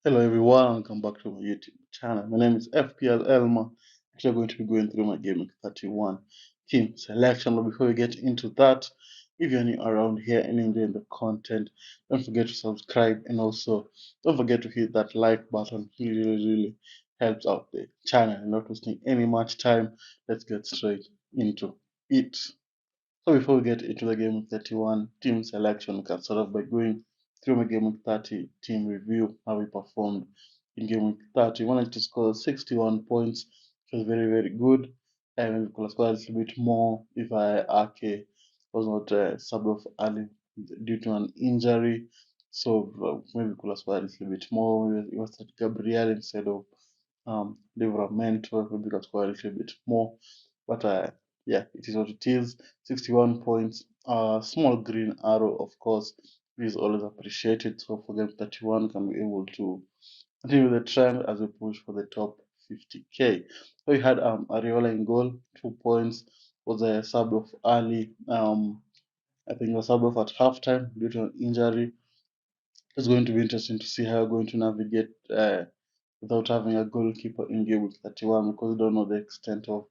Hello everyone, welcome back to my YouTube channel. My name is FPL Elma. Actually, I'm going to be going through my Gaming 31 team selection. But before we get into that, if you're new around here and enjoying the content, don't forget to subscribe and also don't forget to hit that like button. It really helps out the channel. And not wasting any much time, let's get straight into it. So before we get into the Game Week 31 team selection, we can start off by going through my Game Week 30 team review, how we performed in Game Week 30. We wanted to score 61 points, which was very good. And we could have scored a little bit more if Ake was not subbed off early due to an injury. So maybe we could have scored a little bit more. Maybe it was at Gabriel instead of Livramento. Maybe we could have scored a little bit more. But yeah, it is what it is. 61 points. Small green arrow, of course, is always appreciated. So for game 31, can be able to continue the trend as we push for the top 50k. So we had Ariola in goal, 2 points. Was a sub of early. I think was sub off at halftime due to an injury. It's going to be interesting to see how we're going to navigate without having a goalkeeper in game week 31 because we don't know the extent of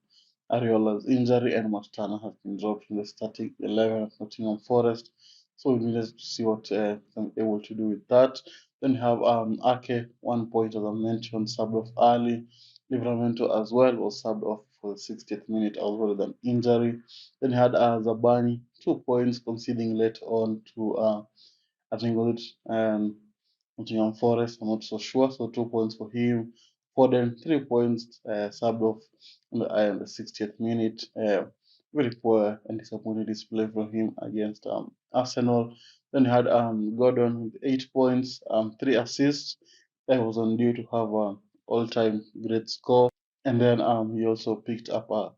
Ariola's injury and Martana has been dropped from the starting 11 of Nottingham Forest. So we need to see what I'm able to do with that. Then you have Ake, 1 point as I mentioned, subbed off early. Livramento as well was subbed off for the 60th minute as well with an injury. Then you had Zabani, 2 points, conceding late on to I think was it Nottingham Forest. I'm not so sure. So 2 points for him. Foden 3 points, subbed off in the 60th minute. Very poor and disappointing display from him against Arsenal. Then he had Gordon with 8 points, 3 assists. That was on due to have an all-time great score. And then he also picked up a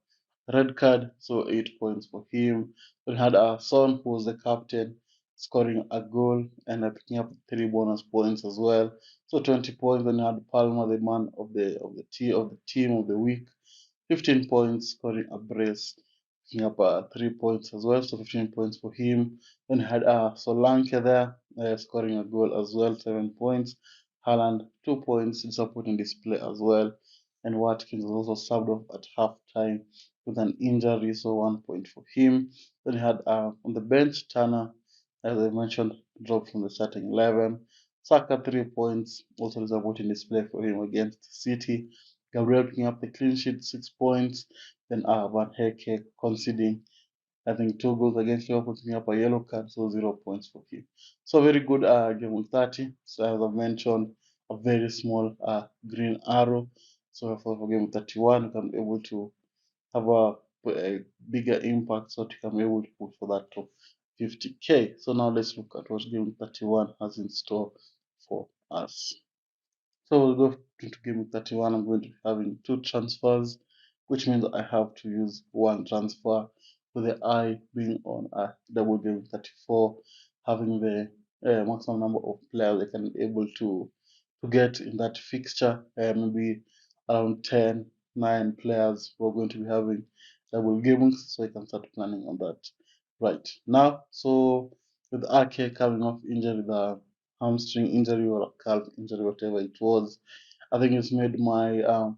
red card, so 8 points for him. Then had Son, who was the captain, scoring a goal and picking up 3 bonus points as well. So 20 points. Then you had Palmer, the man of the team of the week, 15 points, scoring a brace, picking up 3 points as well. So 15 points for him. Then you had Solanke there, scoring a goal as well, 7 points. Haaland 2 points, disappointing display as well. And Watkins was also subbed off at half time with an injury, so 1 point for him. Then he had on the bench Turner, as I mentioned, dropped from the starting 11. Saka 3 points, also disappointing display for him against City. Gabriel picking up the clean sheet, 6 points. Then Van Hecke conceding, I think, 2 goals against Liverpool, picking up a yellow card, so 0 points for him. So very good game with 30. So as I mentioned, a very small green arrow. So for game 31, you can be able to have a bigger impact so that you can be able to push for that top 50k. So now let's look at what game 31 has in store for us. So we'll go into game 31. I'm going to be having 2 transfers, which means I have to use 1 transfer with the eye being on a double game 34, having the maximum number of players I can be able to get in that fixture. Maybe around 10, 9 players who are going to be having double games, so I can start planning on that right now. So with Ake coming off injury, the hamstring injury or a calf injury, whatever it was, I think it's made my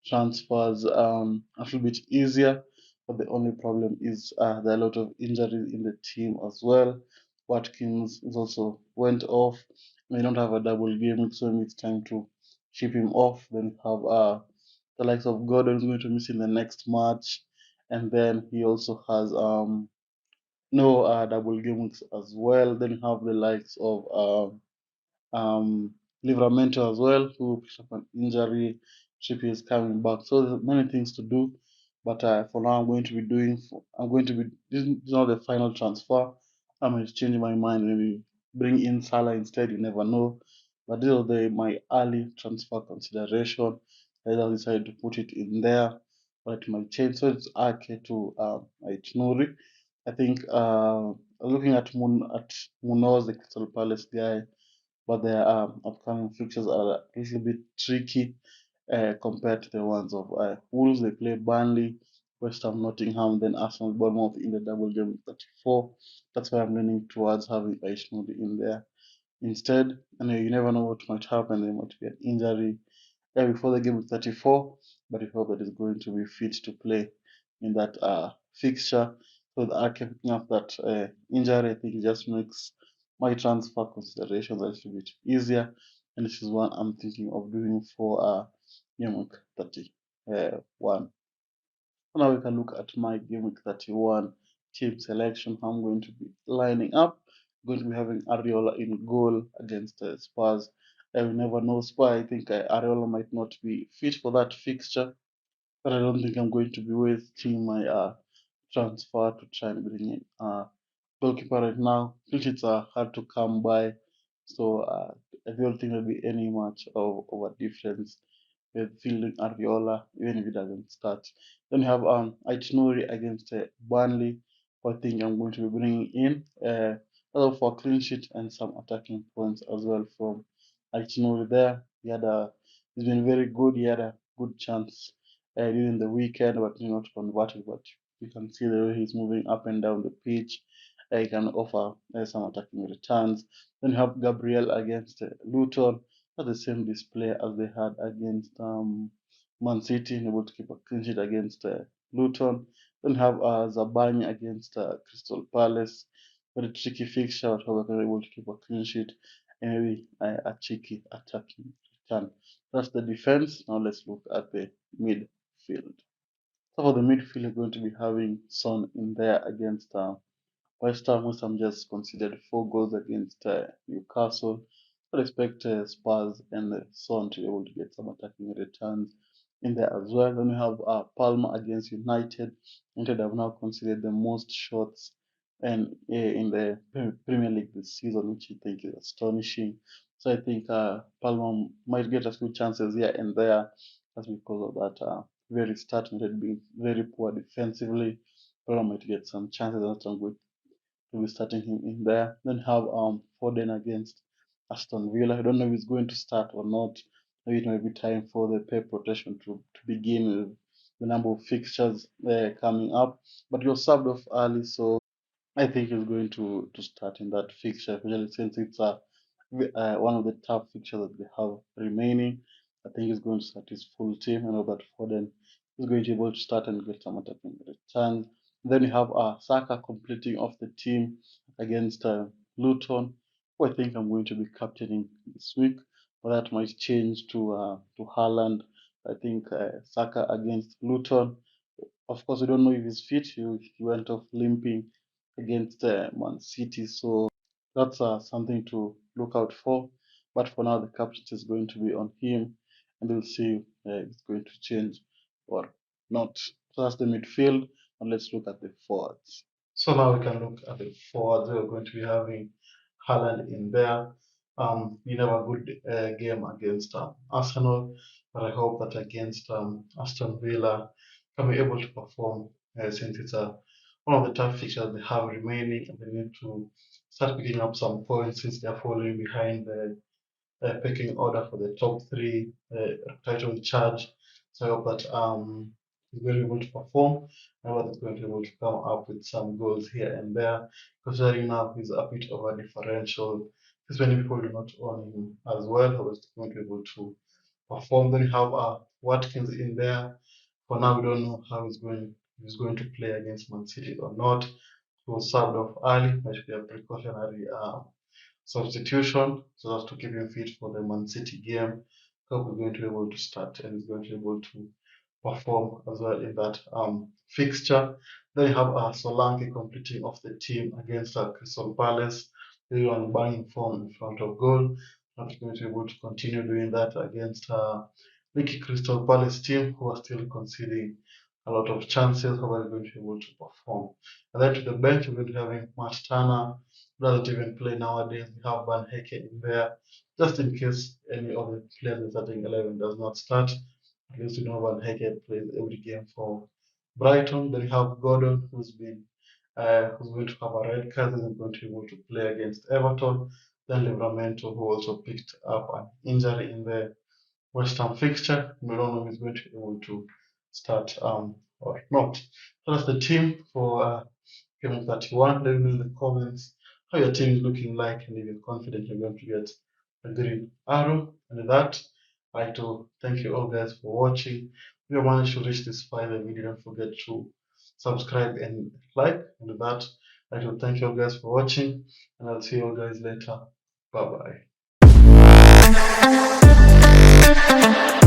transfers a little bit easier. But the only problem is there are a lot of injuries in the team as well. Watkins is also went off. We don't have a double game, so it's time to ship him off. Then we have the likes of Gordon is going to miss in the next match, and then he also has no double game weeks as well. Then you have the likes of Livramento as well, who picked up an injury. Chippy is coming back, so there's many things to do. But for now, I'm going to be. This is not the final transfer. I might change my mind, maybe bring in Salah instead. You never know. But these are my early transfer consideration. I just decided to put it in there, but it might change. So it's Ake to Aït-Nouri. I think looking at Munoz, the Crystal Palace guy, but their upcoming fixtures are a little bit tricky compared to the ones of Wolves. They play Burnley, West Ham, Nottingham, then Arsenal, Bournemouth in the double game 34. That's why I'm leaning towards having Aishnoudi in there instead. And you never know what might happen. There might be an injury before the game of 34, but we hope that he's going to be fit to play in that fixture. So the Arke picking up that injury, I think it just makes my transfer considerations a little bit easier. And this is one I'm thinking of doing for game week 31. So now we can look at my game week 31 team selection. I'm going to be lining up. I'm going to be having Ariola in goal against Spurs. I will never know Spurs. I think Ariola might not be fit for that fixture, but I don't think I'm going to be wasting my transfer to try and bring in goalkeeper right now. Clean are hard to come by, so I don't think there'll be any much of a difference with fielding Ariola, even if he doesn't start. Then you have Aitinori against Burnley, who I think I'm going to be bringing in. For a clean sheet and some attacking points as well from Aitinori there. He's been very good. He had a good chance during the weekend, but not converted. But you can see the way he's moving up and down the pitch. He can offer some attacking returns. Then you have Gabriel against Luton. Not the same display as they had against Man City, able to keep a clean sheet against Luton. Then have Zabani against Crystal Palace. Very tricky fixture, however, able to keep a clean sheet and maybe a cheeky attacking return. That's the defense. Now let's look at the midfield. So for the midfield, you're going to be having Son in there against West Ham just conceded 4 goals against Newcastle. I expect Spurs and Son to be able to get some attacking returns in there as well. Then we have Palmer against United. United have now conceded the most shots and in the Premier League this season, which I think is astonishing. So I think Palmer might get a few chances here and there, that's because of that very start United being very poor defensively. Palmer might get some chances. That's good to be starting him in there. Then have Foden against Aston Villa. I don't know if he's going to start or not. Maybe it might be time for the Pep rotation to begin with the number of fixtures coming up. But he was subbed off early, so I think he's going to start in that fixture, especially since it's one of the tough fixtures that they have remaining. I think he's going to start his full team. I know that Foden is going to be able to start and get some attacking returns. Then you have Saka completing off the team against Luton, who I think I'm going to be captaining this week. But that might change to Haaland. I think Saka against Luton. Of course, we don't know if he's fit. He went off limping against Man City, so that's something to look out for. But for now, the captain is going to be on him, and we'll see if it's going to change or not. So that's the midfield, and let's look at the forwards. So now we can look at the forwards. We're going to be having Haaland in there. He had a good game against Arsenal, but I hope that against Aston Villa, can be able to perform since it's one of the tough fixtures they have remaining, and they need to start picking up some points since they're falling behind the pecking order for the top three title charge. So I hope that he's going to be able to perform. I hope he's going to be able to come up with some goals here and there, considering now he's a bit of a differential. Because many people do not own him as well. I was going to be able to perform. Then you have Watkins in there. For now, we don't know how he's going to play against Man City or not. He was subbed off early, that should be a precautionary substitution so as to keep him fit for the Man City game. Hope he's going to be able to start and he's going to be able to perform as well in that fixture. Then you have Solanke completing off the team against Crystal Palace. They on buying form in front of goal. Not going to be able to continue doing that against Vicky Crystal Palace team who are still conceding a lot of chances. However, they're going to be able to perform. And then to the bench, we're going to be having Matt Turner, who doesn't even play nowadays. We have Van Heke in there, just in case any of the players in the starting 11 does not start. At least we know Van Heke plays every game for Brighton. Then you have Gordon, who's going to have a red card, isn't going to be able to play against Everton. Then Livramento, who also picked up an injury in the West Ham fixture. We don't know if he's going to be able to start or not. So that's the team for Game 31. Let me know in the comments how your team is looking like, and if you're confident you're going to get a green arrow. And with that, I'd like to thank you all guys for watching. If you managed to reach this part of the video, don't forget to subscribe and like. And with that, I'd like to thank you all guys for watching, and I'll see you all guys later. Bye bye.